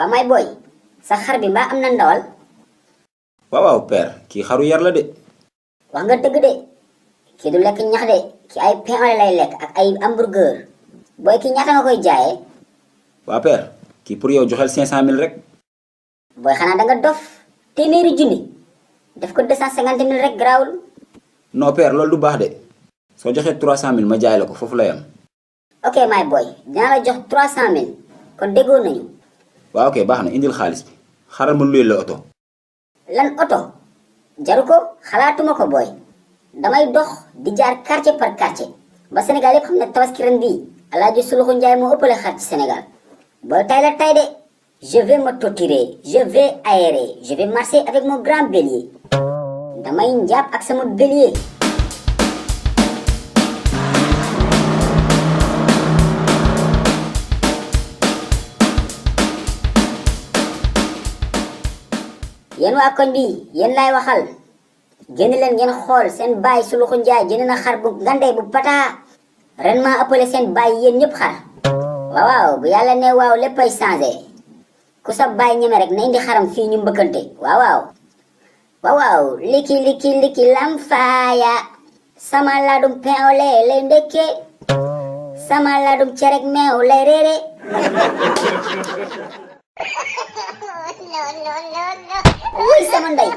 wa may boy sa xar bi mbaa am na ndawal. waaw père kii xaru yar la de. wax nga dëgg de kii du lekk ñax de ki ay pain au lait lay lekk ak ay hamburger boy ki ñaata nga koy jaayee. waa père kii pour yow joxel 500000 rek. boy xanaa da nga dof téeméeri junni def ko 250000 rek garaawul. non père loolu du baax de soo joxee 300000 ma jaay la ko foofu la yam. ok my boy dinaa la jox 300000 kon déggoo nañu. waaw ok baax na indil xaalis bi xaaral ma luyeel la oto. lan oto jaru ko xalaatuma ko boy damay dox di jaar quartier par quartier ba Sénégal yépp xam ne tabaski ren bii Alaaji Suluxu Njaay moo ëppale xar ci Sénégal. boy tay la tay de je vais me torturer je vais aérer je vais marcher avec mon grand bélier damay njaab ak sama bélier. yéen waa koñ bi yéen laay waxal génn leen ngeen xool seen baay Suluxu Njaay jënd na xar bu ngandee bu pataa ren maa ëppale seen baay yéen ñëpp xar. waaw bu yàlla ne waaw léppay changé ku sa baay ñeme rek na indi xaram fii ñu mbëkkante waaw liki lam faaya sama laadum pain au lait lay ndekke sama laadum cerek meew lay reere. No. Uy sama ndey